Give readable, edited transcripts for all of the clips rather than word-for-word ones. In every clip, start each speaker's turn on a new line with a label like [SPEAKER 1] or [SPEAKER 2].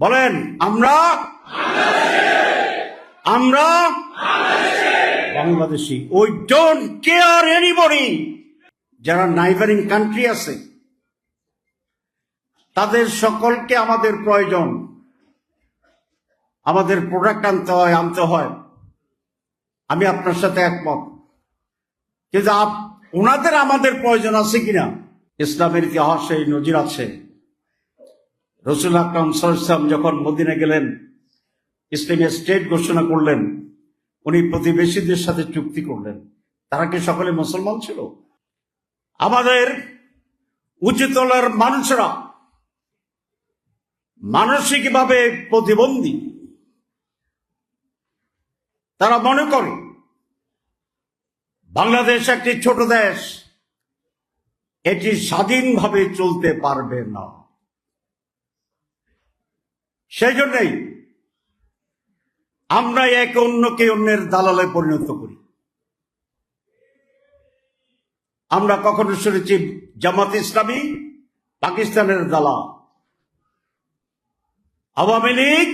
[SPEAKER 1] বলেন আমরা আমরা Bangladeshi. We don't care anybody. যারা নাইবারিং কান্ট্রি আছে তাদের সকলকে আমাদের প্রয়োজন, আমাদের প্রোডাক্ট আনতে হয়। আমি আপনার সাথে একমত, কিন্তু ওনাদের আমাদের প্রয়োজন আছে কিনা ইসলামের ইতিহাসে নজির আছে। রাসূল আকরাম সাল্লাল্লাহু আলাইহি ওয়াসাল্লাম যখন মদিনা গেলেন, ইসলামী স্টেট ঘোষণা করলেন, উনি প্রতিবেশীদের সাথে চুক্তি করলেন। তারা কি সকলে মুসলমান ছিল? আমাদের উচ্চতলার মানুষরা মানসিকভাবে প্রতিবন্ধী। তারা মনে করে বাংলাদেশ একটি ছোট দেশ, এটি স্বাধীনভাবে চলতে পারবে না। সেই জন্যই আমরা একে অন্যকে অন্যের দালালে পরিণত করি। আমরা কখনো শুনেছি জামাত ইসলামী পাকিস্তানের দালাল, আওয়ামী লীগ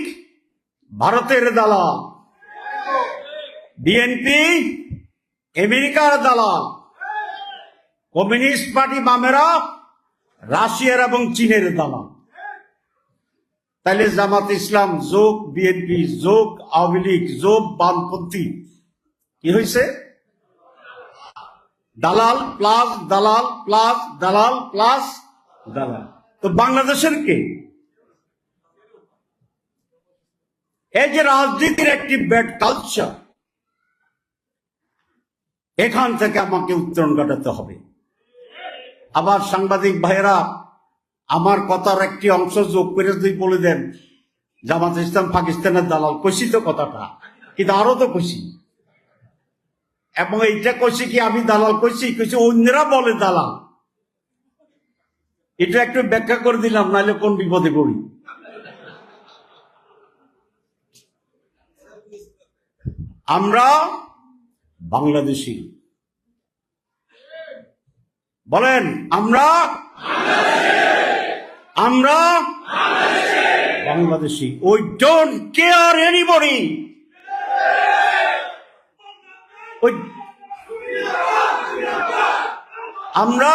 [SPEAKER 1] ভারতের দালাল, বিএনপি আমেরিকার দালাল, কমিউনিস্ট পার্টি বামেরা রাশিয়ার এবং চীনের দালাল। তাইলে জামাত ইসলাম যোগ বিএনপি যোগ আওয়ামী লীগ যোগ বামপন্থী কি হয়েছে? দালাল প্লাস দালাল প্লাস দালাল প্লাস দালাল। তো বাংলাদেশের কে? এই যে রাজনীতির একটি ব্যাড কালচার, এখান থেকে আমাকে উত্তরণ ঘটাতে হবে। আবার সাংবাদিক ভাইয়েরা আমার কথার একটি অংশ যোগ করে যদি বলে দেন জামাত ইসলাম পাকিস্তানের দালাল, কইছি তো কথাটা, কিন্তু আরো তো কইছি। এবং এইটা কইছি কি আমি দালাল কইছি? অন্যরা বলে দালাল। এটা একটু ব্যাখ্যা করে দিলাম, নাহলে কোন বিপদে পড়ি। আমরা বাংলাদেশি। বলেন আমরা আমরা Bangladeshi. We don't care anybody. আমরা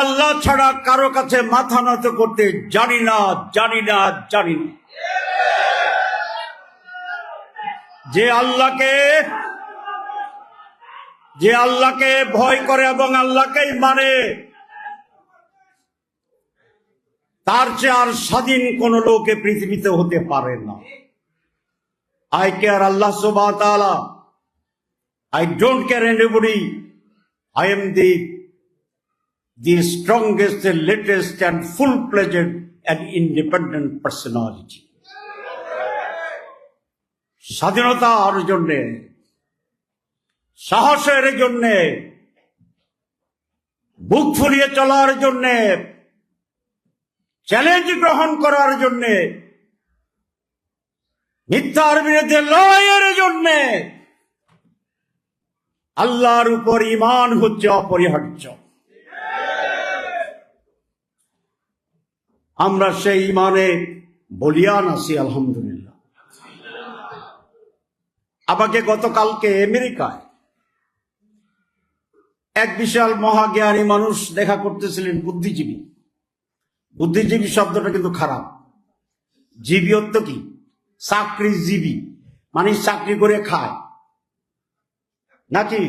[SPEAKER 1] আল্লাহ ছাড়া কারো কাছে মাথা নত করতে জানি না, জানি না, জানি না। যে আল্লাহকে ভয় করে এবং আল্লাহকেই মানে, তার চেয়ে আর স্বাধীন কোন লোকে পৃথিবীতে হতে পারে না। I care Allah subhanahu wa ta'ala. I don't care anybody. I am the strongest, the latest and full-fledged and independent personality. স্বাধীনতার জন্যে, সাহসের জন্যে, বুক ফুলিয়ে চলার জন্যে, চ্যালেঞ্জ গ্রহণ করার জন্যে, মিথ্যার বিরুদ্ধে লড়াইয়ের জন্যে আল্লাহর উপর ঈমান হচ্ছে অপরিহার্য। আমরা সেই ঈমানে বলিয়ান আছি আলহামদুলিল্লাহ। আমাকে গতকালকে আমেরিকায় এক বিশাল মহাজ্ঞানী মানুষ দেখা করতেছিলেন, বুদ্ধিজীবী। বুদ্ধিজীবী শব্দটা কিন্তু খারাপ। জীবী অর্থ কি? চাকরিজীবী মানে চাকরি করে খায়, নাকি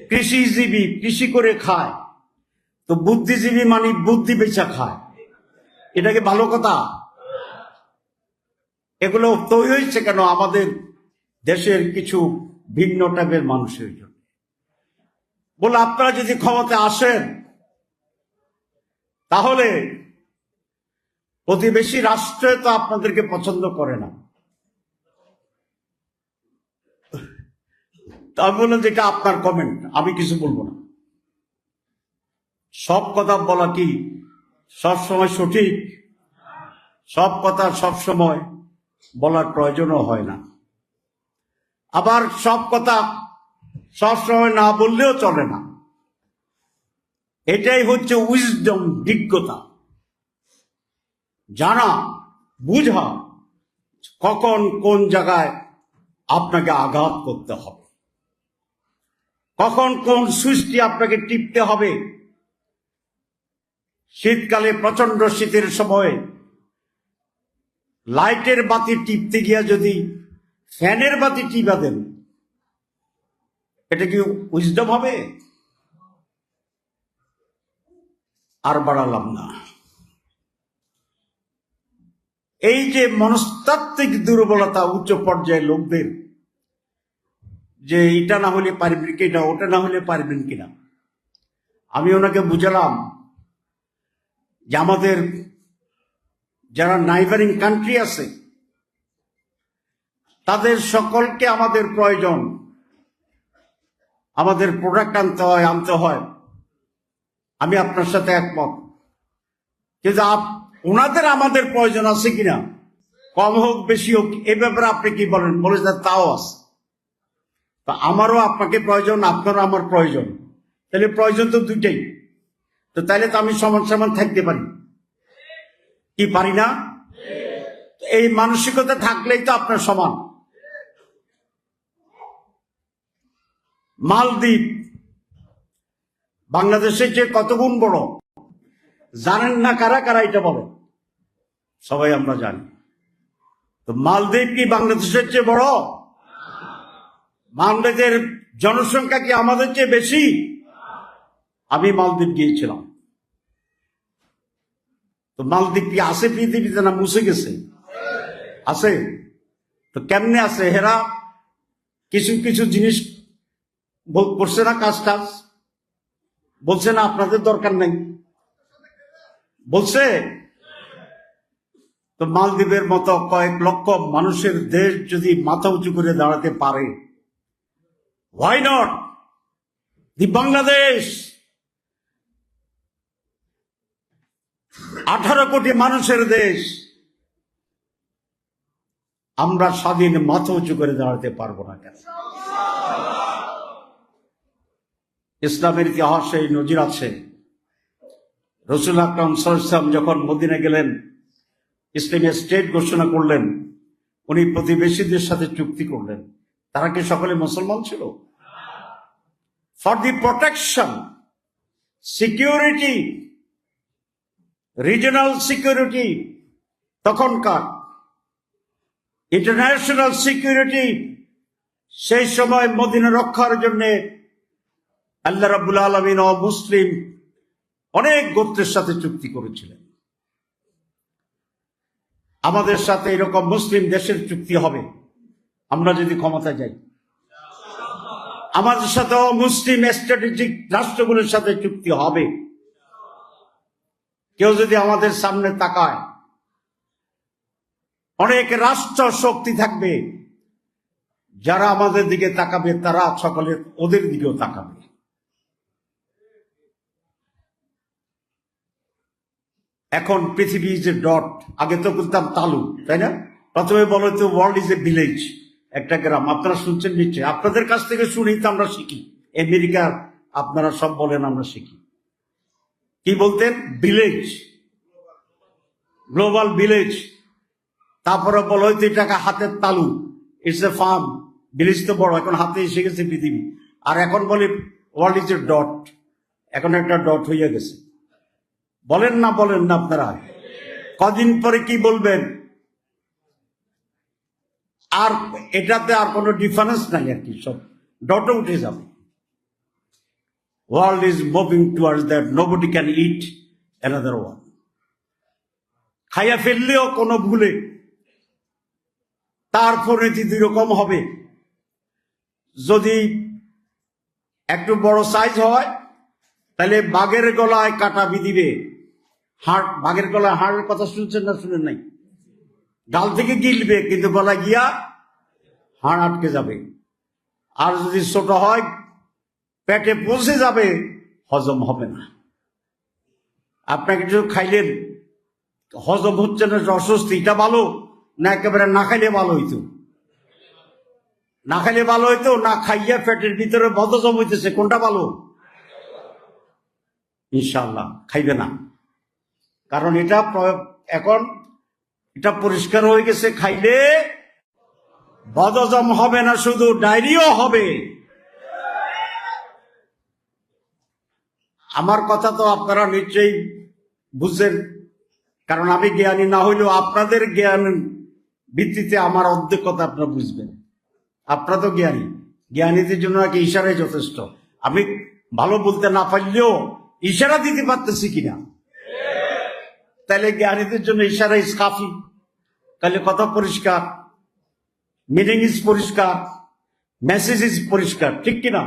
[SPEAKER 1] কৃষিজীবী কৃষি করে খায়। তো বুদ্ধিজীবী মানে বুদ্ধি বেচা খায়। এটা কি ভালো কথা? এগুলো তৈরি হয়েছে কেন? আমাদের দেশের কিছু ভিন্ন টাইপের মানুষের জন্য। বলে আপনারা যদি ক্ষমতায় আসেন তাহলে প্রতিবেশী রাষ্ট্র তো আপনাদেরকে পছন্দ করে না। তা বললেন যেটা আপনার কমেন্ট, আমি কিছু বলবো না। সব কথা বলা কি সব সময় সঠিক? সব কথা সব সময় বলার প্রয়োজনও হয় না। আবার সব কথা সব সময় না বললেও চলে না। এটাই হচ্ছে উইজডম, বিজ্ঞতা। জানা বুঝা কখন কোন জায়গায় আপনাকে আঘাত করতে হবে, কখন কোন সুইচটি আপনাকে টিপতে হবে। শীতকালে প্রচন্ড শীতের সময় লাইটের বাতি টিপতে গিয়া যদি ফ্যানের বাতি টিপা দেন, এটা কি উইজডম হবে? আর বাড়ালাম না। এই যে মনস্তাত্ত্বিক দুর্বলতা উচ্চ পর্যায়ের লোকদের, যে এটা না হলে পারবেন কিনা, ওটা না হলে পারবেন কিনা, আমি ওনাকে বুঝালাম যে আমাদের যারা নাইবারিং কান্ট্রি আছে তাদের সকলকে আমাদের প্রয়োজন, আমাদের প্রোডাক্ট আনতে হয়। আমি আপনার সাথে একমত, কিন্তু ওনাদের আমাদের প্রয়োজন আছে কিনা, কম হোক বেশি হোক, এ ব্যাপারে আপনি কি বলেন? বলে তাও আছে। তা আমারও আপনাকে প্রয়োজন, আপনারও আমার প্রয়োজন, তাহলে প্রয়োজন তো দুইটাই। তো তাহলে তো আমি সমান সমান থাকতে পারি, কি পারি না? এই মানসিকতা থাকলেই তো আপনার সমান। মালদ্বীপ বাংলাদেশের চেয়ে কত গুণ বড় জানেন না? কারা কারা এটা বলে? সবাই আমরা জানি। তো মালদ্বীপ কি বাংলাদেশের চেয়ে বড়? মালদ্বীপের জনসংখ্যা কি আমাদের চেয়ে বেশি? আমি মালদ্বীপ গিয়েছিলাম। তো মালদ্বীপ কি আছে পৃথিবীতে না মুছে গেছে? আছে। তো কেমনে আছে? হেরা কিছু কিছু জিনিস করছে না, কাজ টাজ বলছে না আপনাদের দরকার নেই, বলছে। তো মালদ্বীপের মতো কয়েক লক্ষ মানুষের দেশ যদি মাথা উঁচু করে দাঁড়াতে পারে, হোয়াই নট দি বাংলাদেশ? 18 কোটি মানুষের দেশ, আমরা স্বাধীন মাথা উঁচু করে দাঁড়াতে পারবো না কেন? ইসলামের ইতিহাসে এই নজির আছে। রাসূল আকরাম সাল্লাল্লাহু আলাইহি ওয়াসাল্লাম যখন মদিনা গেলেন, ইসলামিক স্টেট ঘোষণা করলেন, উনি প্রতিবেশীদের সাথে চুক্তি করলেন। তারা কি সকলে মুসলমান ছিল? For the protection, security, regional security, তখনকার ইন্টারন্যাশনাল সিকিউরিটি, সেই সময় মদিনা রক্ষার জন্য আল্লাহ রাব্বুল আলামিন ও মুসলিম অনেক গোত্রের সাথে চুক্তি করেছিলেন। আমাদের সাথে এরকম মুসলিম দেশের চুক্তি হবে আমরা যদি ক্ষমতা যাই। আমাদের সাথে মুসলিম স্ট্র্যাটেজিক রাষ্ট্রগুলোর সাথে চুক্তি হবে। কেউ যদি আমাদের সামনে তাকায়, অনেক রাষ্ট্র শক্তি থাকবে যারা আমাদের দিকে তাকাবে, তারা সকলে ওদের দিকেও তাকাবে। এখন পৃথিবী ইজ এ ডট, আগে তো বলতাম তালু, তাই না? প্রথমে বলো তো ওয়ার্ল্ড ইজ এ ভিলেজ, একটা গ্রাম। আপনারা শুনছেন নিশ্চয়, আপনাদের কাছ থেকে শুনি তো আমরা শিখি। আমেরিকার আপনারা সব বলেন, আমরা শিখি। কি বলতেন? Village, global village. তারপরে বলো হয়তো এটাকে হাতের তালু, ইটস এ ফার্ম। ভিলেজ তো বড়, এখন হাতে এসে গেছে পৃথিবী। আর এখন বলে ওয়ার্ল্ড ইজ এ ডট, এখন একটা ডট হয়ে গেছে। বলেন না, বলেন না আপনারা? কদিন পরে কি বলবেন? আর এটাতে আর কোনো ডিফারেন্স নাই আর কি, সব ডটে উঠে যাবে। World is moving towards that, nobody can it another one. খাইয়া ফেললেও কোনো ভুলে তার পরিণতি দুই রকম হবে। যদি একটু বড় সাইজ হয় তাহলে বাঘের গলায় কাটা বিধিবে। হাড়, বাঘের গলায় হাড়ের কথা শুনছেন না শুনেন নাই? গাল থেকে গিলবে, কিন্তু গলায় গিয়া হাড় আটকে যাবে। আর যদি ছোট হয় পেটে পৌঁছে যাবে, হজম হবে না। আপনাকে কিছু খাইলেন, হজম হচ্ছে না, অস্বস্তি, এটা ভালো না একেবারে না খাইলে ভালো হইতো? না খাইলে ভালো হইতো না খাইয়া পেটের ভিতরে বদহজম হইতেছে, কোনটা ভালো? ইনশাআল্লাহ খাইবে না, কারণ এটা এখন এটা পরিষ্কার হয়ে গেছে, খাইলে বদহজম হবে না, শুধু ডায়রিয়াও হবে। আমার কথা তো আপনারা নিশ্চয়ই বুঝছেন, কারণ আমি জ্ঞানী না হইলেও আপনাদের জ্ঞান ভিত্তিতে আমার অর্ধেক কথা আপনারা বুঝবেন। আপনারা তো জ্ঞানী, জ্ঞানীদের জন্য নাকি ইশারাই যথেষ্ট। আমি ভালো বলতে না পারলেও ইশারা দিতে পারতেছি কিনা, তাহলে জ্ঞানীদের জন্য ইশারা ইজ কাফি। তাহলে কথা পরিষ্কার, মিনিং ইজ পরিষ্কার, মেসেজ ইজ পরিষ্কার, ঠিক কিনা?